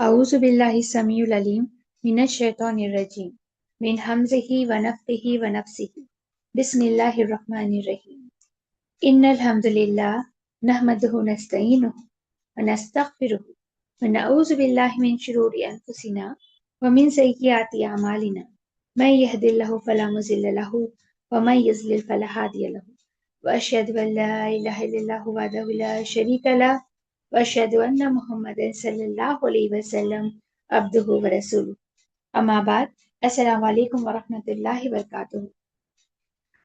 अऊज़ु बिल्लाहि समीउल अलीम मिनश शैतानिर रजीम मिन हमज़िही व नफ़्ख़िही व नफ़्सिही बिस्मिल्लाहिर रहमानिर रहीम इन्नल हम्दुलिल्लाह नहमदुहु नस्तईनुहु व नस्तग़फिरुहु व नऊज़ु बिल्लाहि मिन शुरूरि अनफुसिना व मिन सय्यिआति अमालिना मन यहदिल्लाहु फला मुज़िल्ल लहु व मन युज़लिल फला हादिय लहु व अशहदु अन ला इलाहा इल्लल्लाहु वहदहु ला शरीका लहु व अशहदु अन्ना मुहम्मदन सल्लल्लाहु अलैहि वसल्लम अब्दुहु व रसूलुहु अम्मा बाद अस्सलामु अलैकुम व रहमतुल्लाहि व बरकातुहू।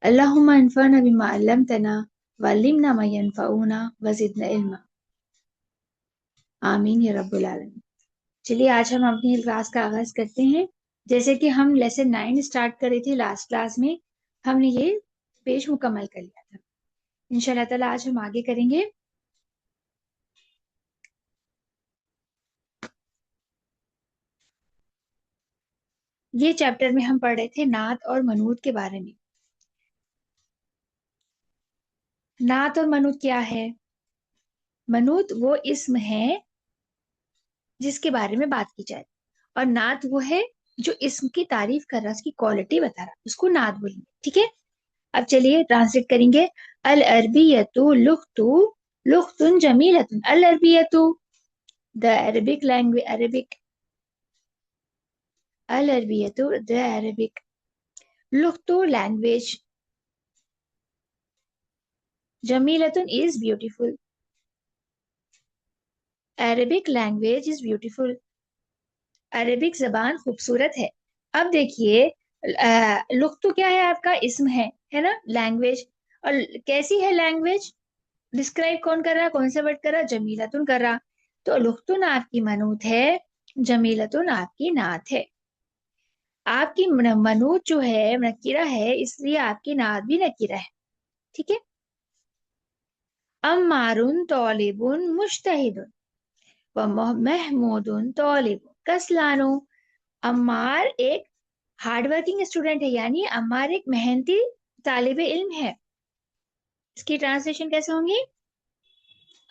अल्लाहुम्मा अनफ़अना बिमा अल्लमतना व अल्लिमना मा यनफ़अुना व ज़िदना इल्मा। आमीन या रब्बुल आलमीन। चलिए आज हम अपनी क्लास का आगाज करते हैं। जैसे कि हम लेसन 9 स्टार्ट करे थे लास्ट क्लास में, हमने ये पेज मुकम्मल कर लिया था। इंशाल्लाह ताला आज हम आगे करेंगे। ये चैप्टर में हम पढ़ रहे थे नात और मनूत के बारे में। नात और मनूत क्या है? मनूत वो इस्म है जिसके बारे में बात की जाए, और नात वो है जो इस्म की तारीफ कर रहा, उसकी क्वालिटी बता रहा, उसको नात बोलेंगे। ठीक है, अब चलिए ट्रांसलेट करेंगे। अल अरबियतु लुग़तु लुग़तुन जमीलतुन। अल अरबियतु द अरबिक लैंग्वेज, अरबिक। अल अरबियतु द अरबिक। लुग़तु लैंग्वेज। जमीलतुन is beautiful. Arabic language is beautiful. अरबिक जबान खूबसूरत है। अब देखिए, लुग़्तु क्या है? आपका इस्म है ना, लैंग्वेज। और कैसी है लैंग्वेज? डिस्क्राइब कौन कर रहा, कौन सा वर्ड कर रहा? जमीलतुन कर रहा। तो लुग़्तुन आपकी मनूत है, जमीलतुन आपकी नात है। आपकी मनूत जो है नकीरा है, इसलिए आपकी नात भी नकीरा है। ठीक है। अम्मारुन तौलिबुन मुश्तहिदुन व महमूदुन तौलिबुन कस्लानु। अम्मार एक हार्ड वर्किंग स्टूडेंट है, यानी अम्मार एक मेहनती तालिब इल्म है। इसकी ट्रांसलेशन कैसे होंगी?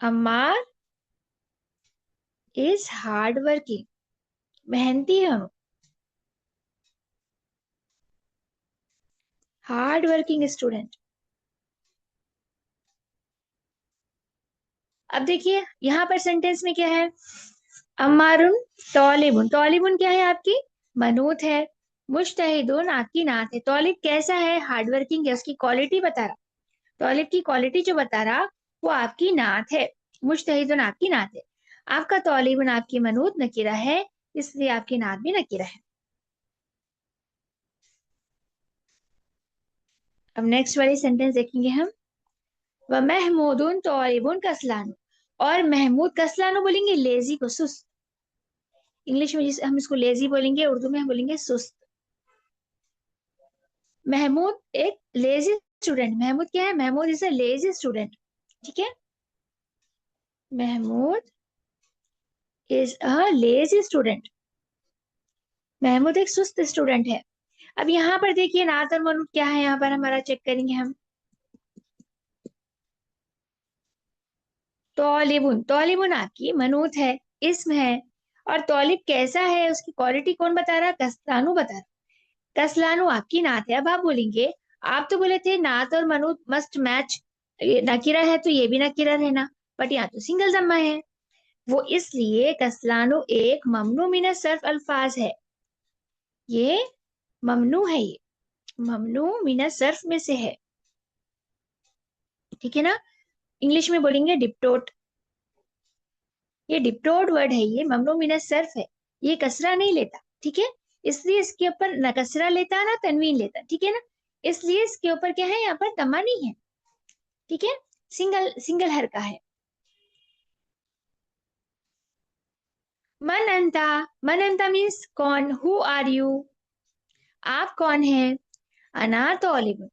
अम्मार इज हार्ड वर्किंग, मेहनती है, हार्ड वर्किंग स्टूडेंट। अब देखिए यहां पर सेंटेंस में क्या है? अम्मारुन तौलिबुन, तौलिबुन क्या है? आपकी मनूत है। मुश्तहिदुन आपकी नात है। तौलिब कैसा है? हार्ड वर्किंग है, उसकी क्वालिटी बता रहा। तौलिब की क्वालिटी जो बता रहा वो आपकी नात है। मुश्तहिदुन आपकी नात है। आपका तौलिबुन आपकी मनूत नकीरा है, इसलिए आपकी नात भी नकीरा है। अब नेक्स्ट वाली सेंटेंस देखेंगे हम। व महमूदुन तौलिबुन कसलानु। और महमूद, कसलानु बोलेंगे लेजी को, सुस्त। इंग्लिश में जिसे हम इसको लेजी बोलेंगे, उर्दू में हम बोलेंगे सुस्त। महमूद एक लेजी स्टूडेंट। महमूद क्या है? Mahmood is a lazy student. ठीक है, Mahmood is a lazy student. Mahmood एक सुस्त स्टूडेंट है। अब यहाँ पर देखिए नात और मनूत क्या है, यहाँ पर हमारा चेक करेंगे हम। तौलिबुन, तौलिबुन आपकी मनूत है, इस्म है। और तौलिब कैसा है, उसकी क्वालिटी कौन बता रहा? कस्लानु बता रहा। कस्लानु आपकी नात है। अब आप बोलेंगे, आप तो बोले थे नात और मनूत मस्ट मैच, नकीरा है तो ये भी नकीरा रहना, बट यहाँ तो सिंगल जम्मा है। वो इसलिए कस्लानु एक ममनू मिन सर्फ अल्फाज है। ये ममनू है, ये ममनू मिन सर्फ में से है। ठीक है ना, इंग्लिश में बोलेंगे डिप्टोट। ये डिप्टोट वर्ड है, ये ममनू मिन सर्फ है, ये कसरा नहीं लेता। ठीक है, इसलिए इसके ऊपर न कसरा लेता ना तनवीन लेता। ठीक है ना, इसलिए इसके ऊपर क्या है, यहाँ पर तमा नहीं है। ठीक है, सिंगल सिंगल हरका है। मन अंता, मन अंता मीन्स कौन, हु आर यू, आप कौन है। अना तौलिब,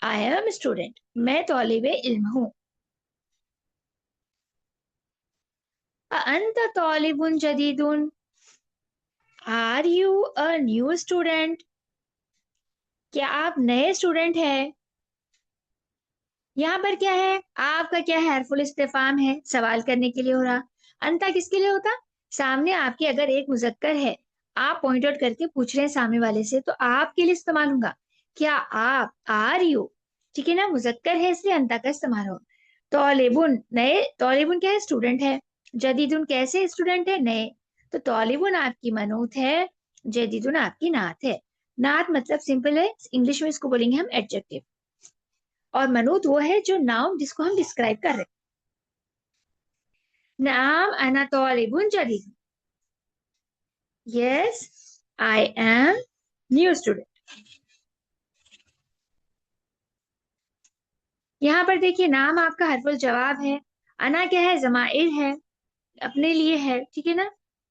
आई एम स्टूडेंट, मैं तौलिबे इल्म हूँ। अंत तौलिबुन जदीदुन, are you a new student, क्या आप नए स्टूडेंट हैं। यहाँ पर क्या है? आपका क्या है? हरफुल इस्तिफाम है, सवाल करने के लिए हो रहा। अंता किसके लिए होता? सामने आपके अगर एक मुजक्कर है, आप पॉइंट आउट करके पूछ रहे हैं सामने वाले से, तो आपके लिए इस्तेमाल होगा क्या आप, आर यू। ठीक है ना, मुजक्कर है इसलिए अंता का इस्तेमाल हो। तौलिबुन नए, तौलिबुन क्या है, स्टूडेंट है। जदीदुन कैसे स्टूडेंट है, नए। तो तौलिबुन आपकी मनूत है, जदीदुन आपकी नात है। नात मतलब सिंपल है, इंग्लिश में इसको बोलेंगे हम एडजेक्टिव। और मनूत वो है जो नाउन जिसको हम डिस्क्राइब कर रहे हैं। नाम अना तौलिबुन जदीद, yes I am new student. यहाँ पर देखिए नाम आपका हरफुल जवाब है, अना क्या है, जमाइर है, अपने लिए है। ठीक है ना।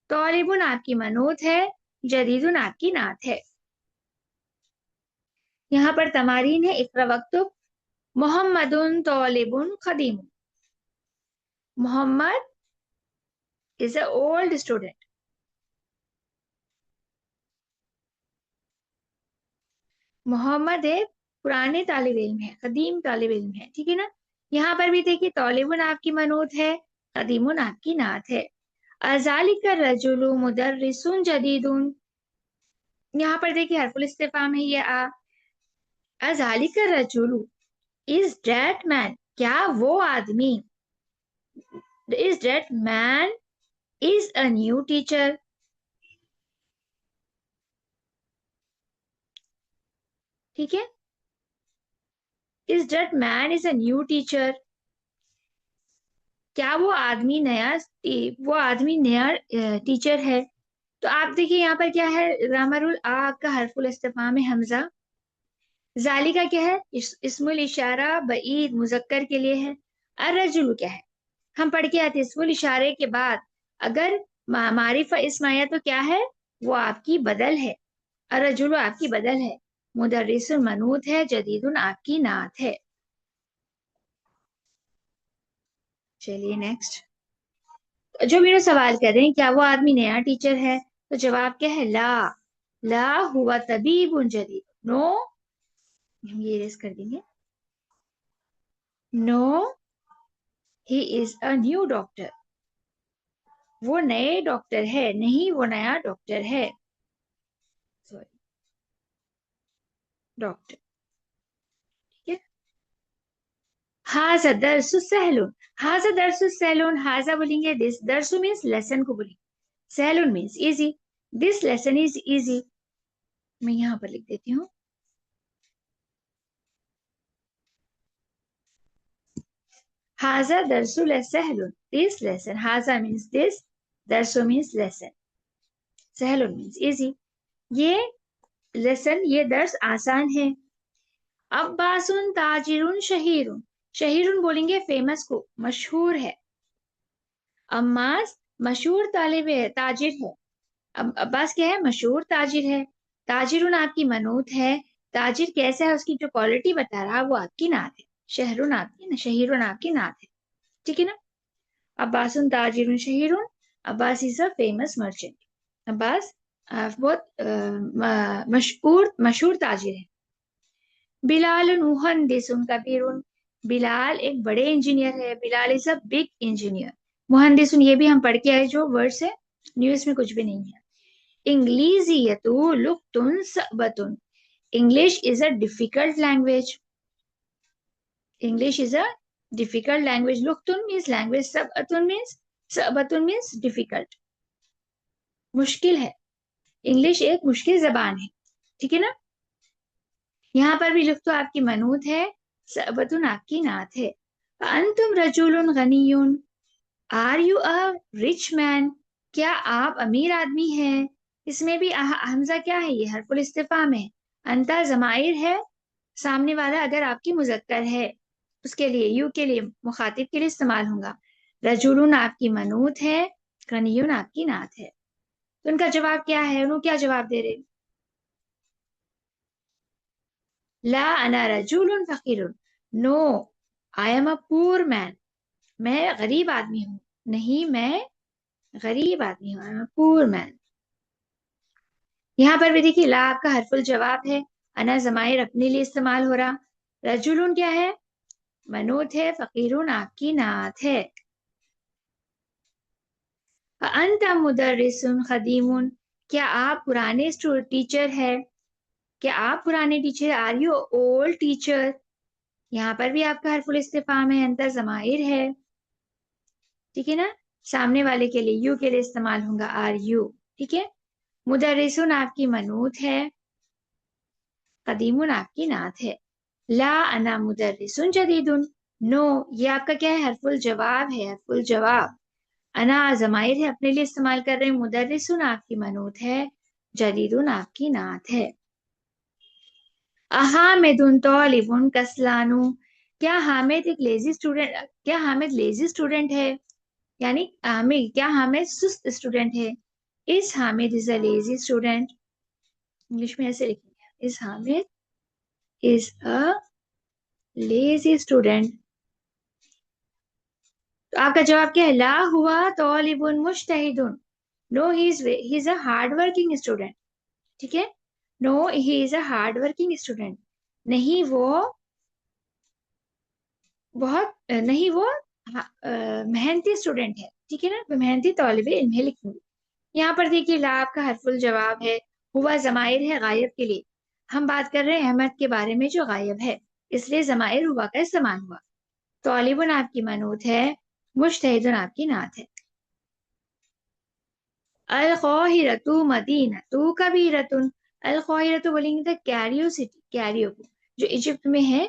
तौलिबुन आपकी मनूत है, जदीदुन आपकी नात है। यहाँ पर तमारीन है, इक़रा वक्तुब। मोहम्मदुन तौलिबुन खदीम। Mohammad is a old student. Mohammad एक पुराने तालिब इल्म है, कदीम तालिब इल्म है। ठीक है ना। यहाँ पर भी देखिए तौलिबुन आपकी मनूत है, कदीमुन आपकी नात है। अज़ालिका रजुलु मुदर्रिसुन जदीदुन, यहाँ पर देखिए हरफुल इस्तिफाम है ये आ। अज़ालिका रजुलु, इज दैट मैन, क्या वो आदमी, is that man is a new teacher. ठीक है, is that man is a new teacher, क्या वो आदमी नया टीचर है। तो आप देखिए यहाँ पर क्या है, ग्रामरुल आ का हरफुल इस्तिफाम है हमजा। जालिका क्या है, इस्मुल इशारा बईद मुजक्कर के लिए है। अर्रजुलु क्या है, हम पढ़ के आते हैं इस्मुल इशारे के बाद अगर मारिफा इस्म आया तो क्या है, वो आपकी बदल है। अर्रजुलु आपकी बदल है। मुदर्रिसुन मनूत है, जदीदुन आपकी नात है। चलिए नेक्स्ट। जो मेरा सवाल कर रहे हैं क्या वो आदमी नया टीचर है, तो जवाब क्या है, ला। ला हुआ तबीबुन जदीद, नो, हम ये रेस कर देंगे। No he is a new doctor, वो नए डॉक्टर है, नहीं वो नया डॉक्टर है, सॉरी, डॉक्टर। ठीक है। हाजा दरसु सहलुन, हाजा दरसु सहलुन, हाजा बोलेंगे दिस, दरसु मीन्स लेसन को बोलेंगे, सहलुन means easy, this lesson is easy. मैं यहाँ पर लिख देती हूँ, हाजा दरसु सहलुन, दिस लेसन, हाजा मीन्स दिस, दरसु मीन्स लेसन, सहलुन मीन्स इजी, ये लेसन, ये दर्स आसान है। अब्बासुन ताजिरुन शहीरुन, शहीरुन बोलेंगे फेमस को, मशहूर है। अम्मास मशहूर तालिब है, ताजिर है। अब अब्बास क्या है, मशहूर ताजिर है। ताजिरुन आपकी मनूत है, ताजिर कैसा है उसकी जो क्वालिटी बता रहा वो आपकी नात है। शहरुन आपकी, शहीरुन आपकी नात है। ठीक है ना। अब्बासुन ताजिरुन शहीरुन, Abbas is a famous merchant. Abbas बहुत मशहूर मशहूर ताजिर है। बिलाल मुहंदिसुन कबीरुन, बिलाल एक बड़े इंजीनियर है, Bilal is a big engineer. मुहंदिसुन ये भी हम पढ़ के आए जो वर्ड्स है, न्यूज में कुछ भी नहीं है। इंग्लिजियतु लुक्तुन सबतुन, English is a difficult language, English is a difficult language. लुक्तुन मीन्स लैंग्वेज, सबतुन मीन्स डिफिकल्ट, मुश्किल है। इंग्लिश एक मुश्किल जबान है। ठीक है ना। यहाँ पर भी लुक तो आपकी मनूत है, सबतुन आपकी नात है। अंतुम रजूलुन गनीयुन, are you a rich man, क्या आप अमीर आदमी हैं। इसमें भी हमजा क्या है, ये हरफुल इस्तिफाम है। अंता जमाइर है, सामने वाला अगर आपकी मुजक्कर है उसके लिए, यू के लिए, मुखातिब के लिए इस्तेमाल होगा। रजूलुन आपकी मनूत है, गनीयुन आपकी नात है। तो उनका जवाब क्या है, उन्होंने क्या जवाब दे रहे, ला अना रजूलुन फकीरुन, no I am a poor man, मैं गरीब आदमी हूँ, नहीं मैं गरीब आदमी हूँ, I am a poor man. यहाँ पर भी देखिए ला आपका हरफुल जवाब है, अना जमाइर अपने लिए इस्तेमाल हो रहा। रजुलुन क्या है, मनूत है, फकीरुन आपकी नात है। अंत मुदर्रिसुन खदीमुन, क्या आप पुराने टीचर है? क्या आप पुराने teacher? Are you old teacher? यहाँ पर भी आपका हरफुल इस्तिफाम है, अंतर ज़माइर है, ठीक है ना। सामने वाले के लिए यू के लिए इस्तेमाल होगा आर यू, ठीक है। मुदर्रिसुन आपकी मनूत है, कदीमुन आपकी नात है। ला अना मुदर्रिसुन जदीदुन, नो ये आपका क्या है, हरफुल जवाब है, हरफुल जवाब। अना जमाइर है, अपने लिए इस्तेमाल कर रहे हैं। मुदर्रिसुन आपकी मनूत है, जदीदुन आपकी नात है। अहामिदुन तौलिबुन कसलानु, क्या हामिद एक लेजी स्टूडेंट, क्या हामिद लेजी स्टूडेंट है? यानी हामिद, क्या हामिद सुस्त स्टूडेंट है? Is Hamid is a lazy student, English में ऐसे लिखेंगे, is Hamid is a lazy student. तो आपका जवाब क्या है? ला हुआ तौलिबुन मुज्तहिदुन, no he is a hard working student, ठीक है। No he is a hard working student, नहीं वो बहुत नहीं वो मेहनती स्टूडेंट है, ठीक है ना, वो मेहनती तौलिबे इल्म है, लिखेंगे। यहाँ पर देखिए ला आपका हरफुल जवाब है, हुआ जमाइर है गायब के लिए। हम बात कर रहे हैं अहमद के बारे में जो गायब है, इसलिए जमाइर हुआ का इस्तेमाल हुआ। तौलिबुन आपकी मनूत है, मुज्तहिदुन आपकी नात है। अल क़ाहिरतु मदीनतु कबीरतुन, अल क़ाहिरतु बोलेंगे तो कैरियो सिटी, कैरियो को जो इजिप्ट में है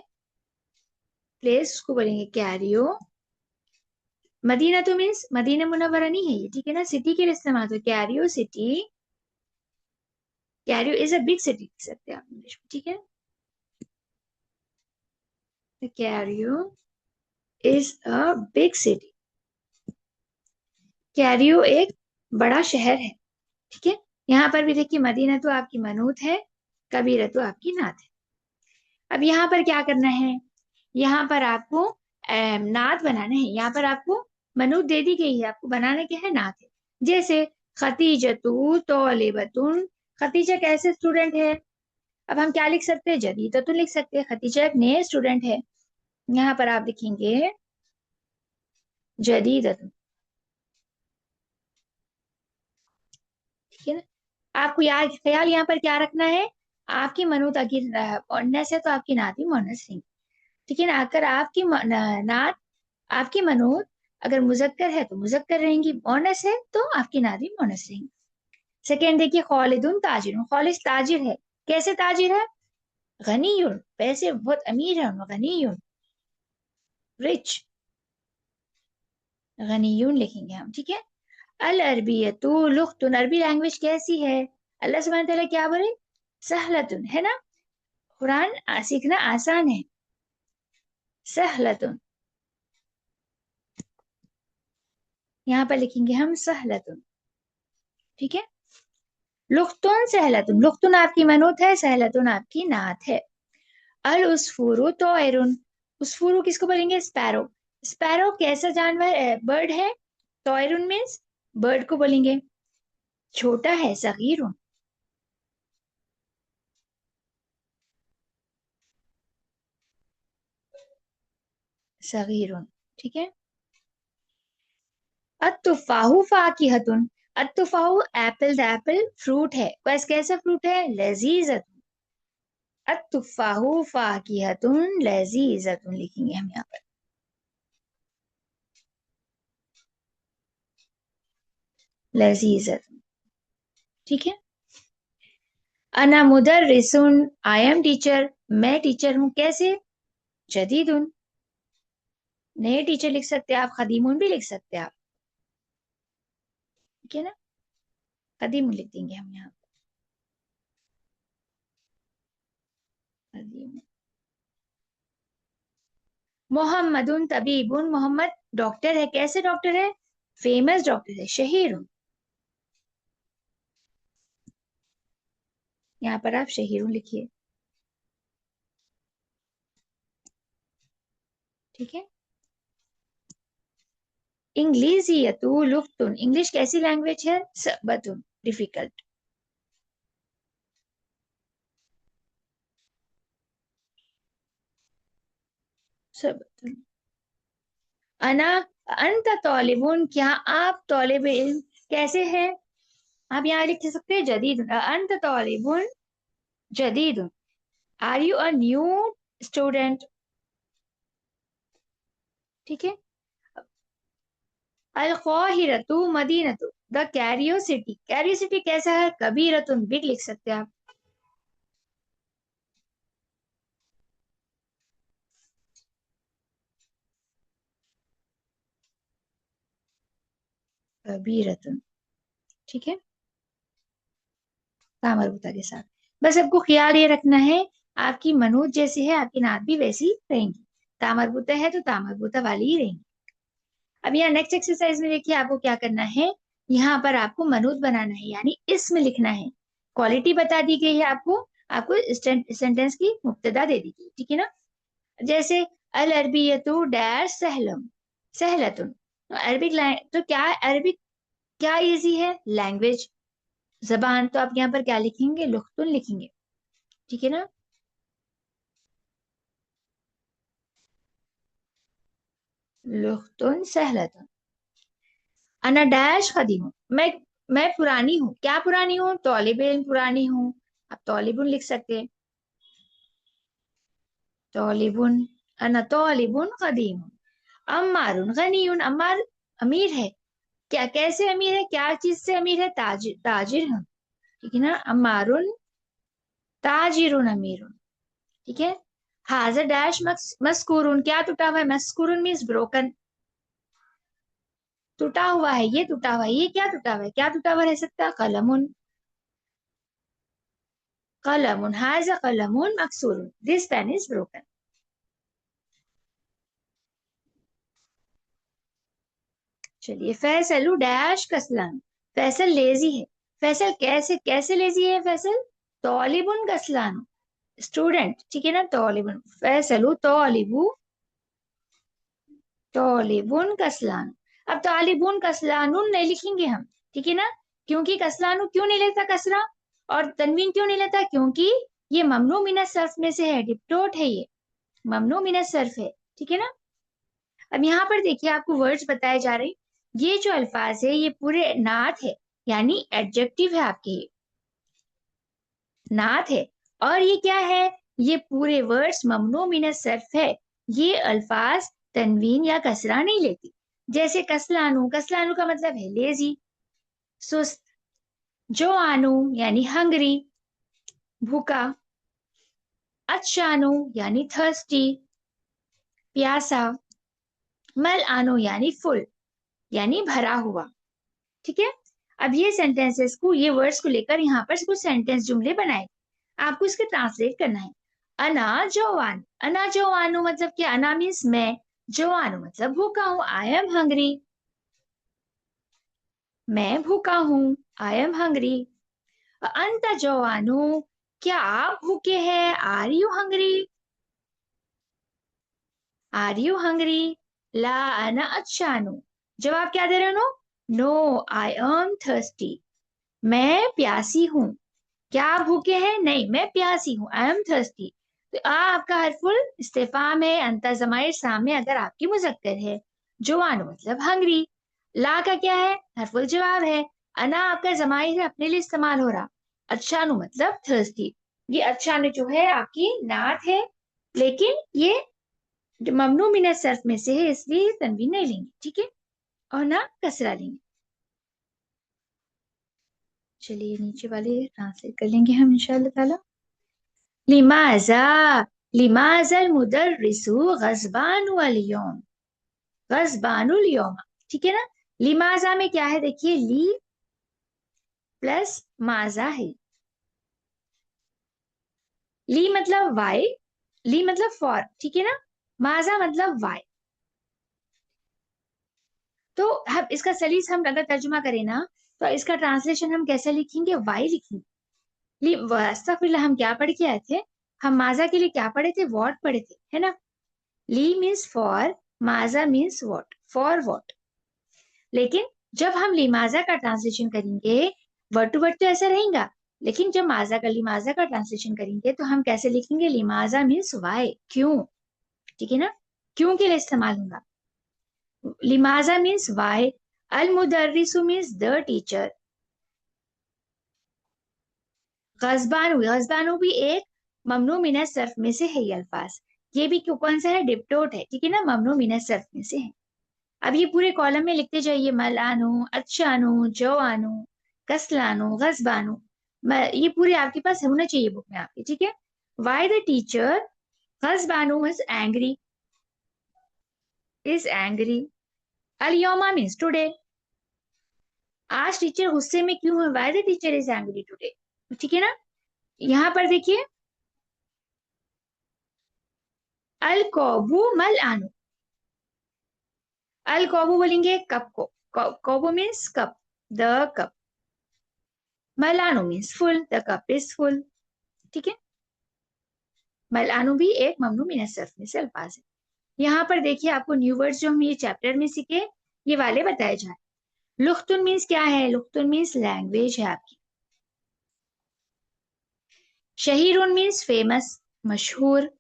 प्लेस को बोलेंगे कैरियो। मदीना तो मीन्स मदीना मुनव्वरा नहीं है ये, ठीक है ना, सिटी के लिए इस्तेमाल हो, Cairo city. Cairo is a big city लिख सकते हैं आप इंग्लिश में, ठीक है। Cairo is a big city, Cairo एक बड़ा शहर है, ठीक है। यहाँ पर भी देखिए मदीना तो आपकी मनूत है, कबीरा तो आपकी नात है। अब यहाँ पर क्या करना है, यहाँ पर आपको नात बनाना है। यहाँ पर आपको मनूत दे दी गई है, आपको बनाना क्या है, नात है। जैसे खतीजतु तौलिबतुन, खतीजा कैसे स्टूडेंट है? अब हम क्या लिख सकते हैं, जदीदतुन लिख सकते हैं, खतीजा एक नए स्टूडेंट है। यहाँ पर आप लिखेंगे जदीदतुन, ठीक है ना। आपको याद ख्याल यहाँ पर क्या रखना है, आपकी मनूत अगर मुअन्नस है तो आपकी नात भी मुअन्नस रहेंगी, ठीक है ना। अगर आपकी नात, आपकी मनूत अगर मुजक्कर है तो मुजक्कर रहेंगी, मोनस है तो आपकी नात भी मोनस रहेंगी। सेकेंड देखिए खालिदुन ताजिर, खालिद ताजिर है, कैसे ताजिर है? गनीयुन, पैसे बहुत अमीर है, गनीयुन रिच, गनीयुन लिखेंगे हम, ठीक है। अल अरबियतु लुगतुन, अरबी लैंग्वेज कैसी है? अल्लाह सुब्हानहू तआला क्या बोले, सहलतुन, है ना। कुरान सीखना आसान है, सहलतुन, यहाँ पर लिखेंगे हम सहलतुन, ठीक है। लुख्तुन सहलतुन, लुख्तुन आपकी मनूत है, सहलतुन आपकी नात है। अल उस्फूरु तोयरुन, उस्फूरु किसको बोलेंगे, स्पैरो। स्पैरो कैसा जानवर है, बर्ड है। तोयरुन मीन्स बर्ड को बोलेंगे, छोटा है, सगीरुन, सगीरुन, ठीक है। अत्तुफाहु फाकिहतुन, अत्तुफाहु एप्पल, द एप्पल फ्रूट है, बस कैसा फ्रूट है, लजीजत। अत्तुफाहु फाकिहतुन लजीजतुन लिखेंगे हम यहाँ पर, लजीजत, ठीक है। अना मुदर्रिसुन, आई एम टीचर, मैं टीचर हूँ, कैसे, जदीदुन, नए टीचर लिख सकते हैं आप, खदीमुन भी लिख सकते हैं आप, ठीक है ना। खदीमुन लिख देंगे हम यहाँ, खदीमुन। मोहम्मदुन तबीबुन, मोहम्मद डॉक्टर है, कैसे डॉक्टर है, फेमस डॉक्टर है, शहीर हूँ, यहाँ पर आप शहीर लिखिए, ठीक है। इंग्लिजियतु लुफ्तुन, इंग्लिश कैसी लैंग्वेज है, सबतुन डिफिकल्ट, सबतुन। अना अंत तौलिबुन, क्या आप तौलिब इल्म, कैसे है? आप यहाँ लिख सकते हैं जदीद, अंत तालिबुन जदीद, are you a new student. ठीक है। अल काहिरतु मदीनतु, द कैरियोसिटी, कैरियोसिटी कैसा है? कबीरतुन, बिग लिख सकते हैं आप। कबीरतुन। ठीक है, तामरबुता के साथ। बस आपको ख्याल ये रखना है, आपकी मनूज जैसी है आपकी नात भी वैसी रहेंगी। तामरबुता है तो तामरबुता वाली ही रहेंगी। अब यहाँ नेक्स्ट एक्सरसाइज में देखिए आपको क्या करना है। यहाँ पर आपको मनूज बनाना है, यानी इसमें लिखना है। क्वालिटी बता दी गई है आपको, आपको सेंटेंस की मुब्तदा दे दी गई, ठीक है ना। जैसे अल अरबियतु डैश सहलम, सहलतुन। अरबिक तो क्या, अरबिक क्या इजी है? लैंग्वेज, जबान। तो आप यहाँ पर क्या लिखेंगे? लुख्तुन लिखेंगे, ठीक है ना। लुख्तुन सहलतुन। अना डैश खदीम, मैं पुरानी हूँ। क्या पुरानी हूँ? तौलिब इल्म पुरानी हूँ। आप तौलिबुन लिख सकते हैं, तौलिबुन। अना तौलिबुन कदीम। अम्मारुन गनीयुन, अम्मार अमीर है। क्या, कैसे अमीर है? क्या चीज से अमीर है? ताजिर, ताजिर हूँ, ठीक है ना। अम्मारुन ताजिरुन अमीरुन, ठीक है। हाजर डैश मस्कुरुन, क्या टूटा हुआ है? मस्कुरुन मीन्स ब्रोकन, टूटा हुआ है, ये टूटा हुआ है। ये क्या टूटा हुआ है? क्या टूटा हुआ रह सकता है? कलमुन, कलमुन हाजा कलमुन मकसूरुन, दिस पेन इज ब्रोकन। चलिए, फैसलू डैश कसलान, फैसल लेजी है। फैसल कैसे, कैसे लेजी है फैसल? तौलिबुन कसलान, स्टूडेंट, ठीक है ना। तौलिबुन, फैसलू तौलिबू, तौलिबुन कसलान। अब तौलिबुन कसलानुन नहीं लिखेंगे हम, ठीक है ना। क्योंकि कसलानु क्यों नहीं लेता कसरा, और तनवीन क्यों नहीं लेता? क्योंकि ये ममनू मिनत सर्फ में से है, डिप्टोट है ये, ममनू मिनत सर्फ है, ठीक है ना। अब यहाँ पर देखिए आपको वर्ड्स बताए जा रहे हैं। ये जो अल्फाज है ये पूरे नात है, यानी एडजेक्टिव है आपके, ये नात है। और ये क्या है? ये पूरे वर्ड्स ममनू मिनत सर्फ है। ये अल्फाज तनवीन या कसरा नहीं लेती। जैसे कसलानू, कसलानू का मतलब है लेजी, सुस्त। जो आनू यानी हंगरी, भूखा। अच्छानू यानी थर्स्टी, प्यासा। मल आनो यानी फुल, यानी भरा हुआ, ठीक है। अब ये सेंटेंसेस को, ये वर्ड्स को लेकर यहाँ पर कुछ सेंटेंस जुमले बनाए, आपको इसके ट्रांसलेट करना है। अना जवान, अना जवानु मतलब क्या? अना मीन्स मैं, जवानु मतलब भूखा हूँ, आई एम हंग्री। मैं भूखा हूँ, आई एम हंग्री। अंत जवानु, क्या आप भूखे हैं? Are you hungry, are you hungry. ला अना अच्छानु, जवाब क्या दे रहे हो? नो, आई एम थर्स्टी, मैं प्यासी हूँ। क्या आप भूखे हैं? नहीं, मैं प्यासी हूँ, आई एम थर्स्टी। तो आ आपका हरफुल इस्तेफाम है, अंतर जमाइर सामने अगर आपकी मुजक्कर है। जुआन मतलब हंगरी। ला का क्या है? हरफुल जवाब है। अना आपका जमाइर है, अपने लिए इस्तेमाल हो रहा। अच्छानु मतलब थर्स्टी। ये अच्छानु जो है आपकी नात है, लेकिन ये ममनू मिनत सर्फ में से है, इसलिए तनवीन नहीं लेंगे, ठीक है, और ना कसरा लेंगे। चलिए नीचे वाले ट्रांसलेट कर लेंगे हम इंशाल्लाह ताला। लिमाजा, लिमाजल मुदर्रिसु गज़बानु अल यौम, गज़बानुल यौम, ठीक है ना। लिमाजा में क्या है? देखिए, ली प्लस माजा है। ली मतलब वाई, ली मतलब फॉर, ठीक है ना। माजा मतलब वाई। तो हम इसका सलीस हम अगर तर्जुमा करें ना, तो इसका ट्रांसलेशन हम कैसे लिखेंगे? वाई लिखेंगे। ली, अस्तगफिरुल्लाह, हम क्या पढ़ के आए थे? हम माजा के लिए क्या पढ़े थे? वॉट पढ़े थे, है ना। ली मीन्स फॉर, माजा मीन्स वॉट, फॉर वॉट। लेकिन जब हम लिमाजा का ट्रांसलेशन करेंगे, वर्ड टू वर्ड तो ऐसा रहेगा, लेकिन जब माजा का, लिमाजा का ट्रांसलेशन करेंगे तो हम कैसे लिखेंगे? लिमाजा मीन्स वाई, क्यों, ठीक है ना। क्यों के लिए इस्तेमाल होगा। लिमाजा मीन्स वाई, अल मुदर्रिसु मीन्स द टीचर। गज़बानु, गज़बानु भी एक ममनू मिनत सर्फ में से है ये अल्फाज। ये भी कौन सा है? डिप्टोट है, ठीक है ना, ममनू मिनत सर्फ में से है। अब ये पूरे कॉलम में लिखते जाइए, मलानु, अच्छानु, जवानु, कसलानु, गज़बानु। ये पूरे आपके पास होना चाहिए बुक में आपके, ठीक है। वाई द टीचर गज़बानु इज एंग्री, इज एंग्री। अल यौमा मीन्स टुडे। आज टीचर गुस्से में क्यों है? Why the teacher is angry today, ठीक है ना। यहाँ पर देखिए, अल कौबू मल आनु। अल कौबू बोलेंगे कप को, कौबू मीन्स कप, द कप। मलानु means full, the cup is full, ठीक है। मलानु भी एक ममनू मिन सर्फ में से अल्फाज है। यहाँ पर देखिए आपको न्यू वर्ड्स जो हम ये चैप्टर में सीखे ये वाले बताए जाए। लुख्तुन मीन्स क्या है? लुख्तुन मीन्स लैंग्वेज है आपकी। शहीरुन मीन्स फेमस, मशहूर।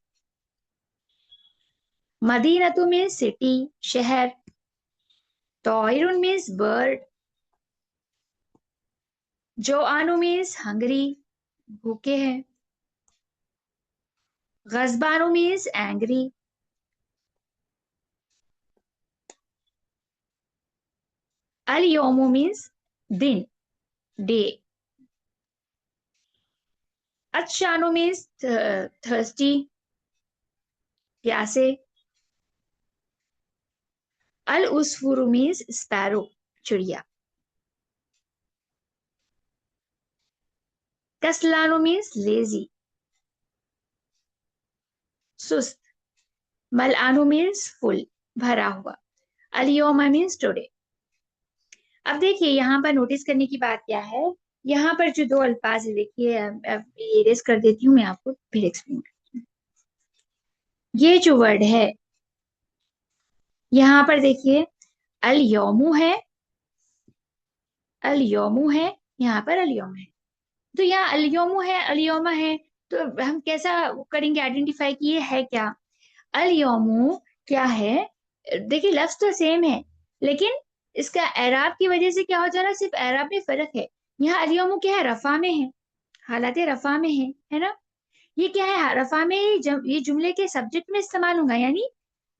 मदीनतु मीन्स सिटी, शहर। तौइरुन मीन्स बर्ड। जो आनु मीन्स हंगरी, भूखे हैं। गजबानु मीन्स एंग्री। अल योमु मीन्स दिन, डे। अतशानु मीन्स थर्स्टी, प्यासे। अल उसफुरु मीन्स स्पैरो, चिड़िया। कसलानु मीन्स लेजी, सुस्त। मलआनु मीन्स फुल, भरा हुआ। अलियोमा मीन्स टुडे। अब देखिए यहाँ पर नोटिस करने की बात क्या है, यहाँ पर जो दो अल्फाज है देखिए, ये रेस कर देती हूँ मैं आपको फिर एक्सप्लेन करती हूँ। ये जो वर्ड है यहाँ पर देखिए, अल यौमु है, अल यौमु है, यहाँ पर अल यौम है। तो यहाँ अल यौमु है, अल यौमा है, तो हम कैसा करेंगे आइडेंटिफाई कि ये है क्या? अल यौमु क्या है? देखिए लफ्ज तो सेम है, लेकिन इसका एराब की वजह से क्या हो जा रहा है, सिर्फ एराब में फर्क है। यहाँ अल यौमु क्या है? रफा में है, हालात रफा में है ना। ये क्या है? रफा में ये जुमले के सब्जेक्ट में इस्तेमाल होगा, यानी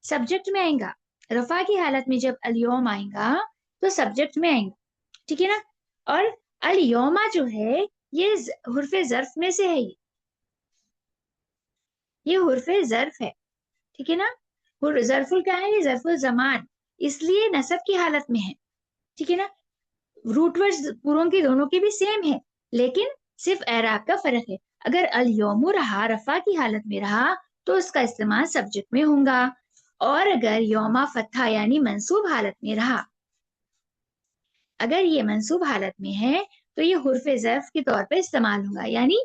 सब्जेक्ट में आएगा। रफा की हालत में जब अल यौम आएगा तो सब्जेक्ट में आएगा, ठीक है ना। और अल यौमा जो है ये हुर्फे जर्फ में से है, ये हुर्फे जर्फ है, ठीक है ना। जरफुल क्या है? ये जरफुल जमान, इसलिए नसब की हालत में है, ठीक है ना। रूट वर्ड्स पूरों के दोनों के भी सेम है, लेकिन सिर्फ एराब का फर्क है। अगर अल यौमु रहा, रफा की हालत में रहा, तो उसका इस्तेमाल सब्जेक्ट में होगा। और अगर यौमा फतहा यानी मंसूब हालत में रहा, अगर ये मंसूब हालत में है तो ये हुर्फे जर्फ के तौर पर इस्तेमाल होगा, यानी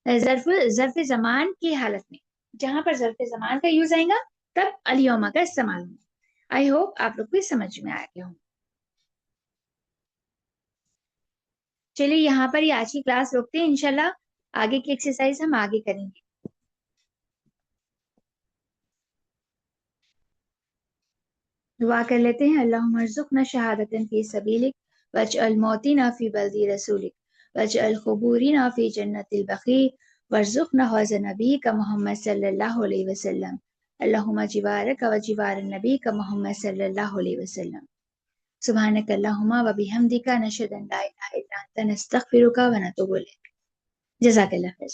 जर्फ जमान की हालत में, जहां पर जर्फ जमान का यूज आएगा तब अल यौमा का इस्तेमाल होगा। आई होप आप लोग को समझ में आ गया हो। चलिए यहाँ पर ही आज की क्लास रोकते हैं, इंशाल्लाह आगे की एक्सरसाइज हम आगे करेंगे। दुआ कर लेते हैं। अल्लाहुम्मा अर्ज़ुक़ना शहादतन फी सबीलिक वजअल मौतिना फी बल्दी रसूलिक वजअल क़ुबूरिना फी जन्नतिल बक़ी वर्ज़ुक़ना हौज़ नबीका मुहम्मद सल्लल्लाहु अलैहि वसल्लम। अल्लाहुम्मा जिवारक व जिवार नबी का मोहम्मद सल्लल्लाहु अलैहि वसल्लम। सुब्हानक अल्लाहुम्मा व बिहम्दिका नशहदु अन ला इलाहा इल्ला अंता नस्तगफिरुका व नतूबु इलैक। जज़ाकल्लाह खैर।